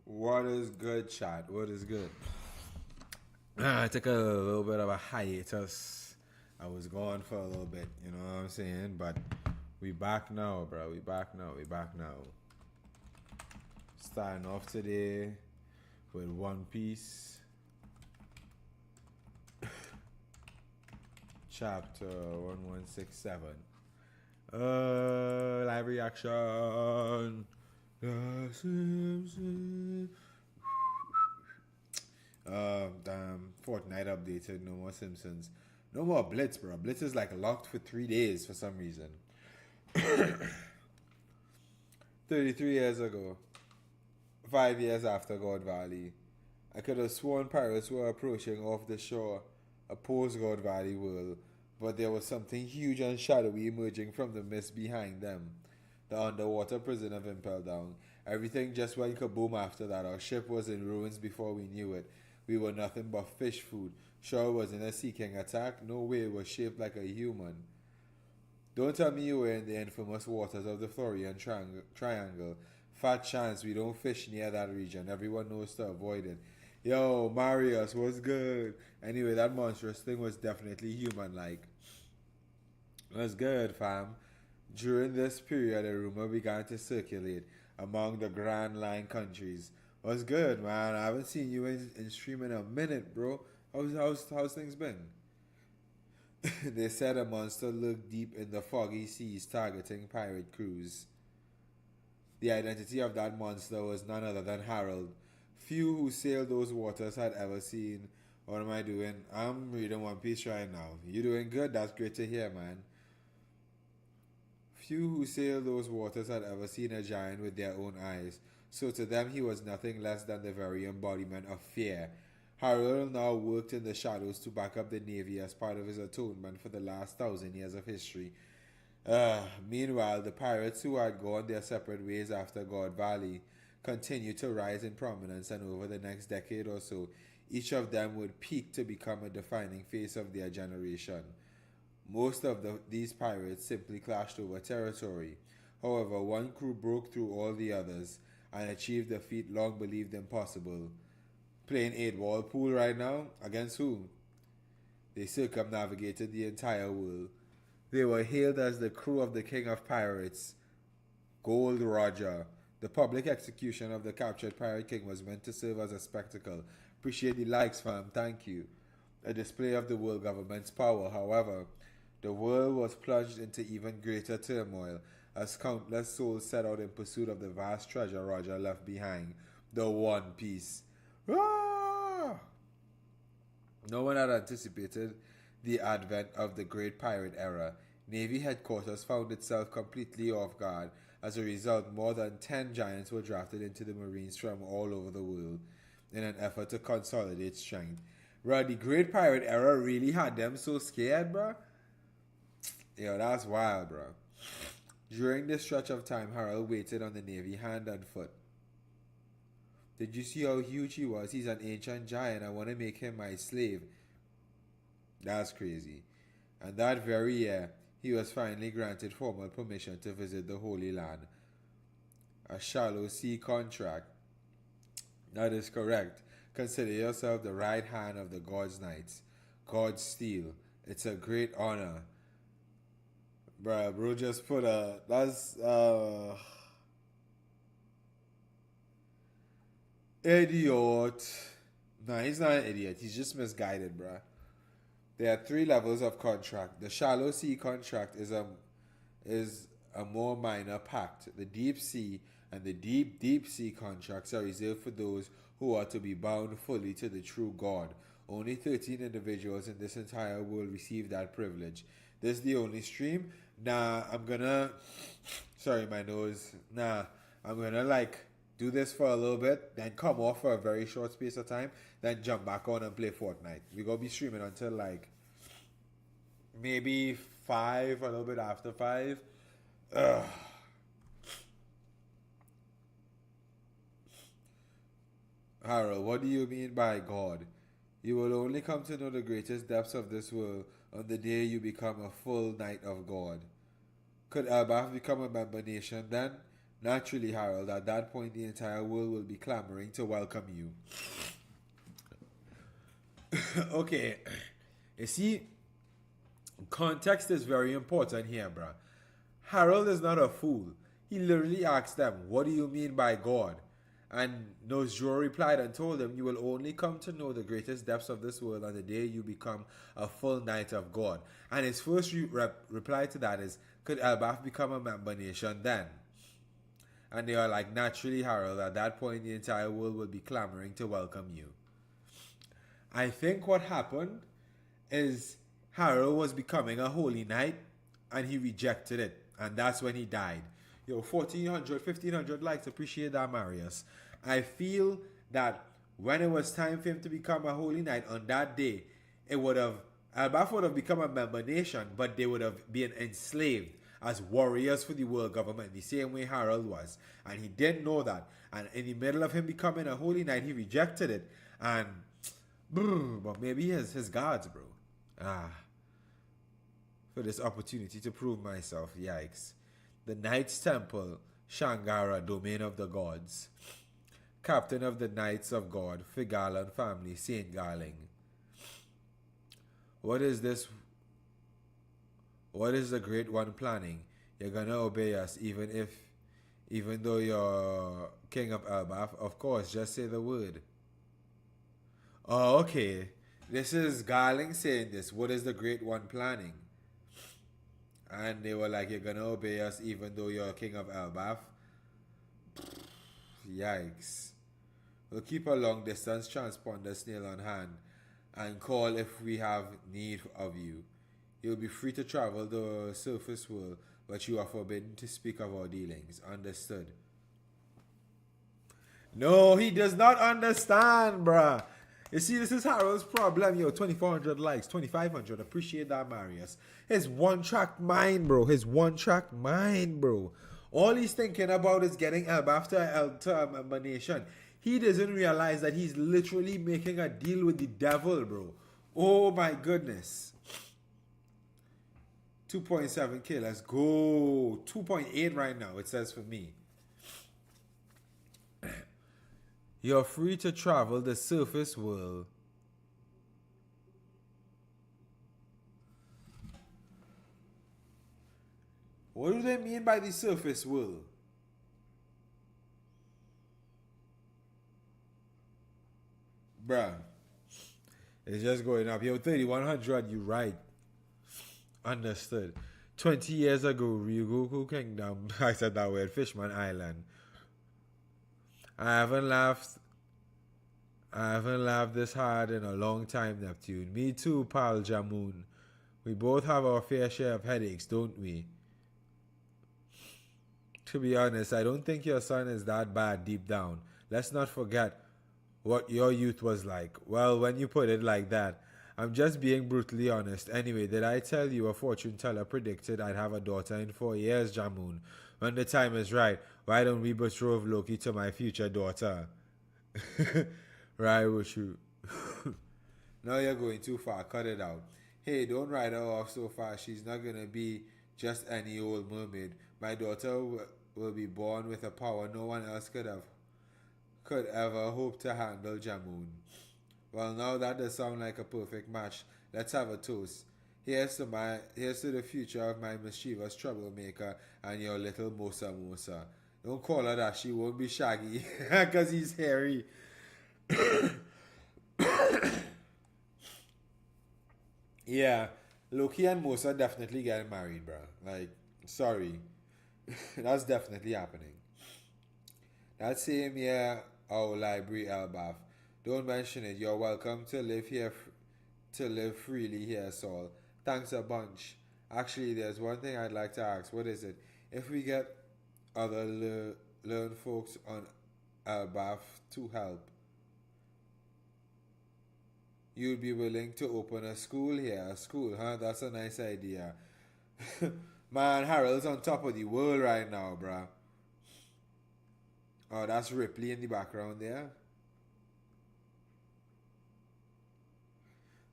What is good, chat? What is good? I took a little bit of a hiatus. I was gone for a little bit, you know what I'm saying? But we back now, bro. We back now. We back now. Starting off today with One Piece, chapter 1167. Live reaction. The Simpsons. Damn, Fortnite updated. No more Simpsons. No more Blitz, bro. Blitz is like locked for 3 days for some reason. 33 years ago, 5 years after God Valley, I could have sworn pirates were approaching off the shore, a post God Valley world, but there was something huge and shadowy emerging from the mist behind them. The underwater prison of Impel Down. Everything just went kaboom after that. Our ship was in ruins before we knew it. We were nothing but fish food. Sure wasn't a seeking attack. No way it was shaped like a human. Don't tell me you were in the infamous waters of the Florian Triangle. Fat chance we don't fish near that region. Everyone knows to avoid it. Yo, Marius, what's good? Anyway, that monstrous thing was definitely human like. What's good, fam? During this period, a rumor began to circulate among the Grand Line countries. What's good, man? I haven't seen you in stream in a minute, bro. How's things been? They said a monster lurked deep in the foggy seas targeting pirate crews. The identity of that monster was none other than Harold. Few who sailed those waters had ever seen. What am I doing? I'm reading One Piece right now. You doing good? That's great to hear, man. Few who sailed those waters had ever seen a giant with their own eyes, so to them he was nothing less than the very embodiment of fear. Harold now worked in the shadows to back up the Navy as part of his atonement for the last 1,000 years of history. Meanwhile, the pirates who had gone their separate ways after God Valley continued to rise in prominence, and over the next decade or so, each of them would peak to become a defining face of their generation. Most of these pirates simply clashed over territory. However, one crew broke through all the others and achieved a feat long believed impossible. Playing 8 ball pool right now? Against who? They circumnavigated the entire world. They were hailed as the crew of the King of Pirates, Gold Roger. The public execution of the captured Pirate King was meant to serve as a spectacle. Appreciate the likes, fam. Thank you. A display of the world government's power. However, the world was plunged into even greater turmoil as countless souls set out in pursuit of the vast treasure Roger left behind, the One Piece. Ah! No one had anticipated the advent of the Great Pirate Era. Navy headquarters found itself completely off guard. As a result, more than 10 giants were drafted into the Marines from all over the world in an effort to consolidate strength. Bro, the Great Pirate Era really had them so scared, bro. Yo, that's wild, bro. During this stretch of time, Harold waited on the Navy hand and foot. Did you see how huge he was? He's an ancient giant. I want to make him my slave. That's crazy. And that very year, he was finally granted formal permission to visit the Holy Land. A shallow sea contract. That is correct. Consider yourself the right hand of the God's Knights. God's Steel. It's a great honor. Bruh, bro just put a. That's. Idiot. Nah, he's not an idiot. He's just misguided, bruh. There are 3 levels of contract. The shallow sea contract is a more minor pact. The deep sea and the deep sea contracts are reserved for those who are to be bound fully to the true God. Only 13 individuals in this entire world receive that privilege. This is the only stream. Nah, I'm gonna. Sorry, my nose. Nah, I'm gonna like do this for a little bit, then come off for a very short space of time, then jump back on and play Fortnite. We gonna be streaming until like maybe 5, a little bit after 5. Ugh. Harold, what do you mean by God? You will only come to know the greatest depths of this world on the day you become a full knight of God. Could Elbaf become a member nation then? Naturally, Harold, at that point the entire world will be clamoring to welcome you. Okay, you see, context is very important here, bruh. Harold is not a fool. He literally asked them, "What do you mean by God?" And Nosjuro replied and told him, "You will only come to know the greatest depths of this world on the day you become a full knight of God." And his first reply to that is, "Could Elbaf become a member nation then?" And they are like, "Naturally, Harold, at that point the entire world will be clamoring to welcome you." I think what happened is Harold was becoming a holy knight and he rejected it. And that's when he died. Yo, 1400, 1500 likes. Appreciate that, Marius. I feel that when it was time for him to become a holy knight on that day, it would have, Albaf would have become a member nation, but they would have been enslaved as warriors for the world government, the same way Harold was. And he didn't know that. And in the middle of him becoming a holy knight, he rejected it. And, but maybe his gods, bro. For this opportunity to prove myself, yikes. The Knights Temple, Shangara, domain of the gods. Captain of the Knights of God, Figalan family, Saint Garling. What is this? What is the Great One planning? You're gonna obey us even though you're King of Elbaf? Of course, just say the word. Oh, okay. This is Garling saying this. What is the Great One planning? And they were like, "You're gonna obey us even though you're King of Elbaf." Yikes. We'll keep a long distance transponder snail on hand and call if we have need of you. You'll be free to travel the surface world, but you are forbidden to speak of our dealings. Understood? No, he does not understand, bruh. You see, this is Harold's problem. Yo, 2,400 likes, 2,500. Appreciate that, Marius. His one-track mind, bro. His one-track mind, bro. All he's thinking about is getting Elbaf to a member nation. He doesn't realize that he's literally making a deal with the devil, bro. Oh, my goodness. 2.7k, let's go. 2.8 right now, it says for me. You're free to travel the surface world. What do they mean by the surface world? Bruh. It's just going up. Yo, 3,100, you right. Understood. 20 years ago, Ryugoku Kingdom, I said that word, Fishman Island. I haven't laughed this hard in a long time, Neptune. Me too, pal Jamoon. We both have our fair share of headaches, don't we? To be honest, I don't think your son is that bad deep down. Let's not forget what your youth was like. Well, when you put it like that, I'm just being brutally honest. Anyway, did I tell you a fortune teller predicted I'd have a daughter in 4 years, Jamoon? When the time is right, why don't we betroth Loki to my future daughter? Right with you. Now you're going too far. Cut it out. Hey, don't write her off so fast. She's not gonna be just any old mermaid. My daughter will be born with a power no one else could ever hope to handle, Jamoon. Well, now that does sound like a perfect match. Let's have a toast. Here's to the future of my mischievous troublemaker and your little Mosa Mosa. Don't call her that. She won't be Shaggy because he's hairy. Yeah, Loki and Mosa definitely getting married, bro. Like, sorry. That's definitely happening. That same year, our library, Elbaf. Don't mention it. You're welcome to live here, to live freely here, Saul. Thanks a bunch. Actually, there's one thing I'd like to ask. What is it? If we get other learn folks on Elbaf to help, you'd be willing to open a school here? A school, huh? That's a nice idea. Man, Harold's on top of the world right now, bruh. Oh, that's Ripley in the background there.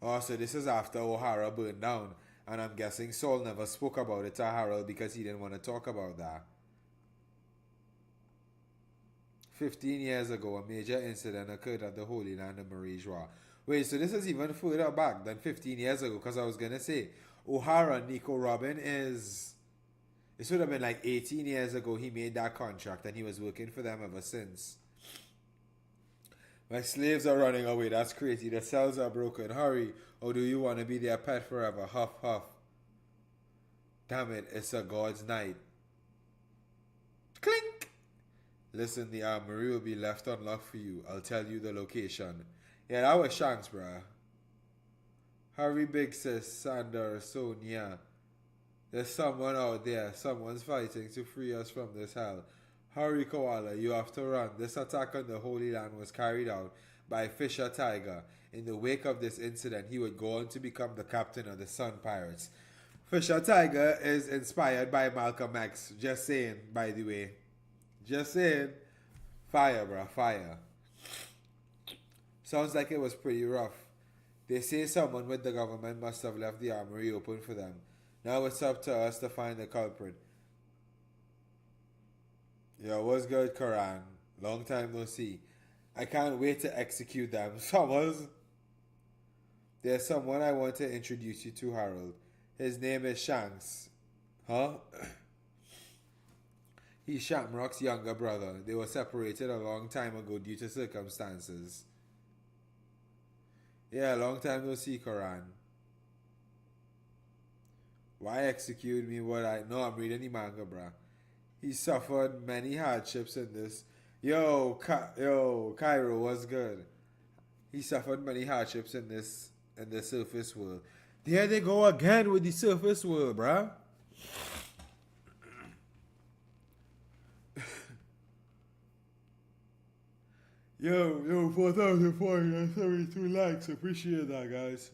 Oh, so this is after O'Hara burned down. And I'm guessing Saul never spoke about it to Harold because he didn't want to talk about that. 15 years ago, a major incident occurred at the Holy Land of Marie Joie. Wait, so this is even further back than 15 years ago, because I was going to say, O'Hara Nico Robin is... This would have been like 18 years ago he made that contract, and he was working for them ever since. My slaves are running away. That's crazy. The cells are broken. Hurry. Or do you want to be their pet forever? Huff, huff. Damn it. It's a God's night. Clink. Listen, the armory will be left unlocked for you. I'll tell you the location. Yeah, that was Shanks, bruh. Hurry, big sis, Sander, Sonia. There's someone out there. Someone's fighting to free us from this hell. Hurry, Koala, you have to run. This attack on the Holy Land was carried out by Fisher Tiger. In the wake of this incident, he would go on to become the captain of the Sun Pirates. Fisher Tiger is inspired by Malcolm X. Just saying, by the way. Just saying. Fire, bruh, fire. Sounds like it was pretty rough. They say someone with the government must have left the armory open for them. Now it's up to us to find the culprit. Yo, what's good, Karan? Long time no see. I can't wait to execute them. There's someone I want to introduce you to, Harold. His name is Shanks. Huh? He's Shamrock's younger brother. They were separated a long time ago due to circumstances. Yeah, long time no see, Karan. Why execute me? No, I'm reading the manga, bruh. He suffered many hardships in this. Yo, Cairo, what's good? He suffered many hardships in the surface world. There they go again with the surface world, bruh. Yo, 4,472 likes. Appreciate that, guys.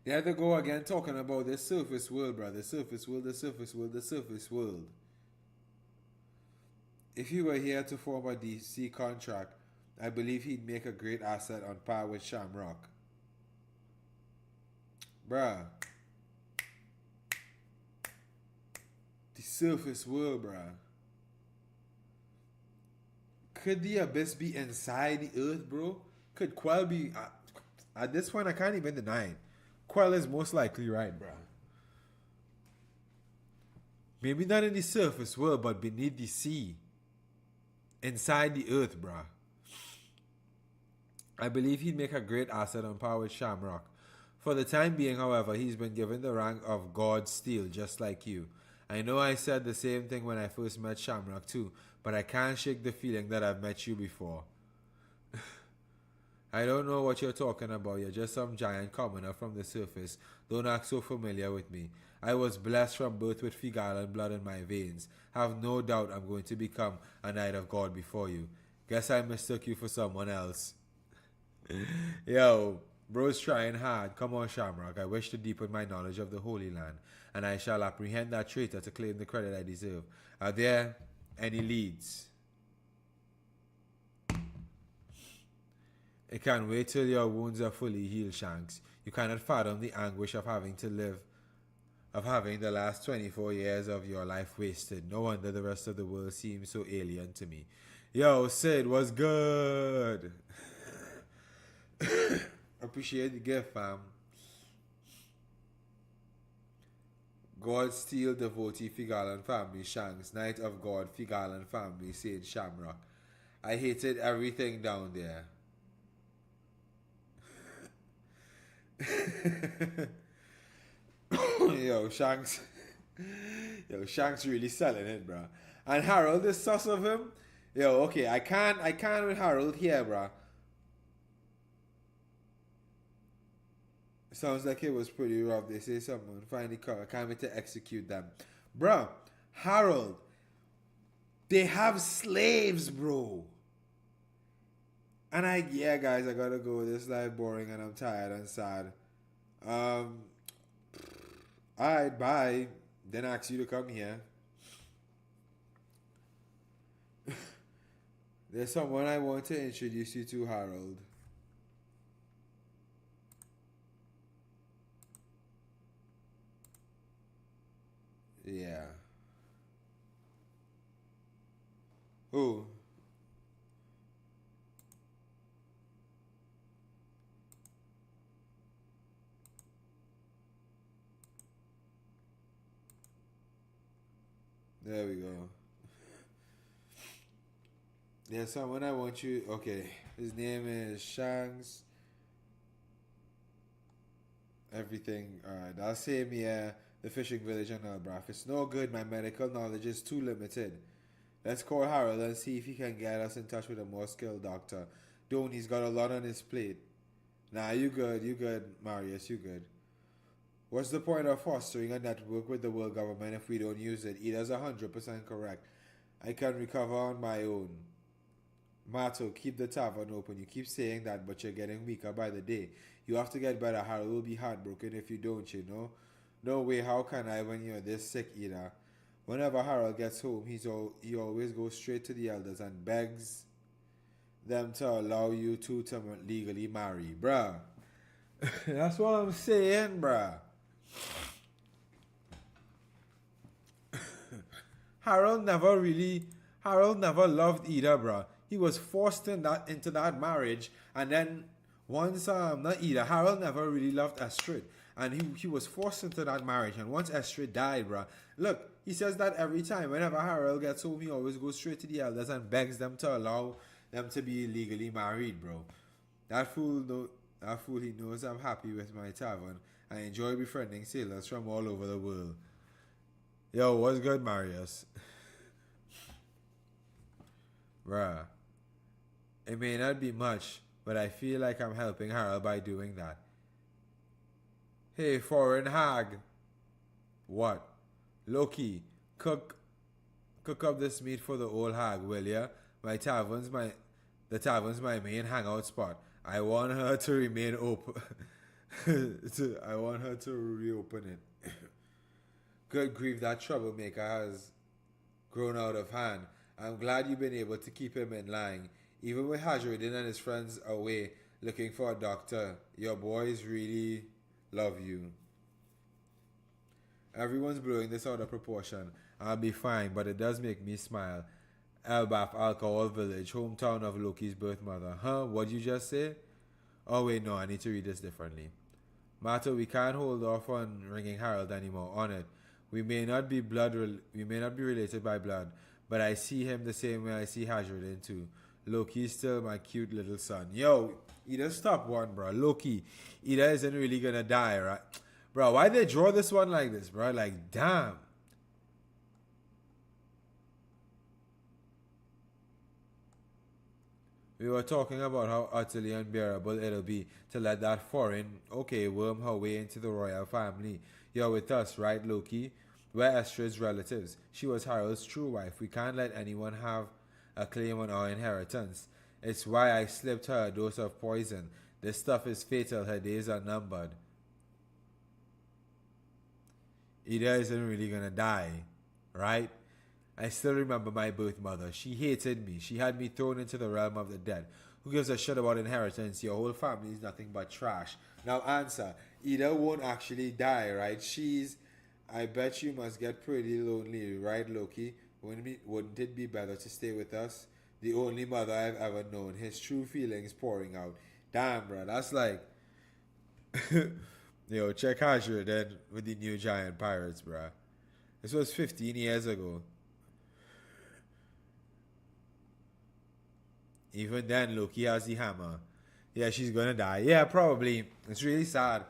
There they go again talking about the surface world, bruh. The surface world, the surface world, the surface world. If he were here to form a DC contract, I believe he'd make a great asset on par with Shamrock. Bruh. The surface world, bruh. Could the abyss be inside the earth, bro? Could Quell be... at this point, I can't even deny it. Quell is most likely right, bruh. Maybe not in the surface world, but beneath the sea. Inside the earth, bruh. I believe he'd make a great asset on par with Shamrock. For the time being, however, he's been given the rank of God Steel, just like you. I know I said the same thing when I first met Shamrock too, but I can't shake the feeling that I've met you before. I don't know what you're talking about. You're just some giant commoner from the surface. Don't act so familiar with me. I was blessed from birth with Figalan blood in my veins. Have no doubt I'm going to become a knight of God before you. Guess I mistook you for someone else. Yo, bro's trying hard. Come on, Shamrock. I wish to deepen my knowledge of the Holy Land, and I shall apprehend that traitor to claim the credit I deserve. Are there any leads? I can't wait till your wounds are fully healed, Shanks. You cannot fathom the anguish of having the last 24 years of your life wasted. No wonder the rest of the world seems so alien to me. Yo, Sid, what's good? Appreciate the gift, fam. God Steel devotee Figalan family, Shanks, Knight of God, Figalan family, Saint Shamrock. I hated everything down there. Yo, Shanks really selling it, bruh. And Harold is sus of him. Yo, okay, I can't with Harold here, bruh. Sounds like it was pretty rough. They say someone finally come. I can't wait to execute them. Bruh, Harold, they have slaves, bro. And yeah, guys, I gotta go. This life boring and I'm tired and sad. Alright, bye. Didn't ask you to come here. There's someone I want to introduce you to, Harold. Yeah. Who? There we go. There's someone I want you. Okay, his name is Shanks. Everything. Alright, I'll say me the fishing village and all, bruv. It's no good. My medical knowledge is too limited. Let's call Harold and see if he can get us in touch with a more skilled doctor. Don't. He's got a lot on his plate. Nah, you good, Marius, you good. What's the point of fostering a network with the world government if we don't use it? Ida's 100% correct. I can recover on my own. Mato, keep the tavern open. You keep saying that, but you're getting weaker by the day. You have to get better. Harold will be heartbroken if you don't, you know? No way, how can I when you're this sick, Ida? Whenever Harold gets home, he always goes straight to the elders and begs them to allow you two to legally marry. Bruh. That's what I'm saying, bruh. Harold never loved Ida, bruh. He was forced into that marriage, and then once not Ida, Harold never really loved Estrid, and he was forced into that marriage. And once Estrid died, bruh, look, he says that every time. Whenever Harold gets home, he always goes straight to the elders and begs them to allow them to be legally married, bro. That fool, he knows I'm happy with my tavern. I enjoy befriending sailors from all over the world. Yo, what's good, Marius? Bruh. It may not be much, but I feel like I'm helping Harold by doing that. Hey, foreign hag. What? Loki, cook up this meat for the old hag, will ya? The tavern's my main hangout spot. I want her to remain open. I want her to reopen it. Good grief, that troublemaker has grown out of hand. I'm glad you've been able to keep him in line. Even with Hajruddin and his friends away looking for a doctor, your boys really love you. Everyone's blowing this out of proportion. I'll be fine, but it does make me smile. Elbaf Alcohol Village, hometown of Loki's birth mother. Huh? What'd you just say? Oh wait, no, I need to read this differently. Mato, we can't hold off on ringing Harold anymore. On it. We may not be related by blood, but I see him the same way I see Hajruddin too. Loki's still my cute little son. Yo, Ida, stop one, bro. Loki, Ida isn't really gonna die, right? Bro, why they draw this one like this, bro? Like, damn. We were talking about how utterly unbearable it'll be to let that foreign, worm her way into the royal family. You're with us, right, Loki? We're Estrid's relatives. She was Harold's true wife. We can't let anyone have a claim on our inheritance. It's why I slipped her a dose of poison. This stuff is fatal. Her days are numbered. Ida isn't really gonna die, right? I still remember my birth mother. She hated me. She had me thrown into the realm of the dead. Who gives a shit about inheritance? Your whole family is nothing but trash. Now answer. Ida won't actually die, right? I bet you must get pretty lonely, right, Loki? Wouldn't it be better to stay with us? The only mother I've ever known. His true feelings pouring out. Damn, bro. That's like... Yo, check Hajruddin with the new giant pirates, bro. This was 15 years ago. Even then, Loki has the hammer. Yeah, she's gonna die. Yeah, probably. It's really sad.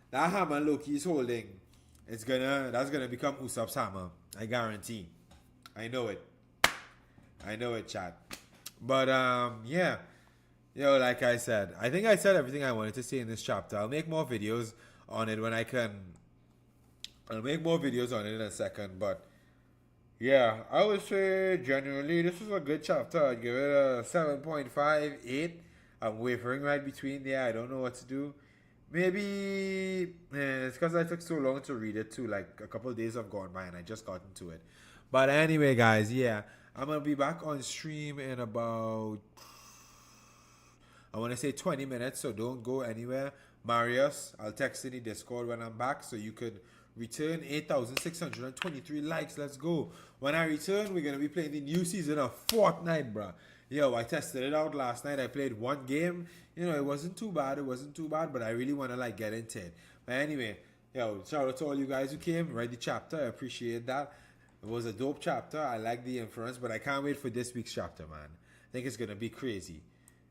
That hammer Loki is holding, that's gonna become Usopp's hammer. I guarantee. I know it, chat. But yeah. Yo, like I said, I think I said everything I wanted to say in this chapter. I'll make more videos on it when I can. I'll make more videos on it in a second, but yeah, I would say generally this is a good chapter. I'd give it a 7.58. I'm wavering right between there. I don't know what to do. Maybe it's because I took so long to read it too. Like a couple of days have gone by and I just got into it. But anyway, guys, yeah, I'm gonna be back on stream in about, I want to say 20 minutes. So don't go anywhere. Marius, I'll text in the Discord when I'm back so you could return 8,623 likes. Let's go. When I return, we're going to be playing the new season of Fortnite, bro. Yo, I tested it out last night. I played one game. You know, it wasn't too bad. But I really want to, like, get into it. But anyway, yo, shout out to all you guys who came, read the chapter. I appreciate that. It was a dope chapter. I like the inference, but I can't wait for this week's chapter, man. I think it's gonna be crazy.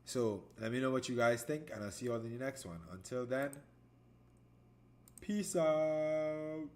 So let me know what you guys think, and I'll see you all in the next one. Until then, peace out.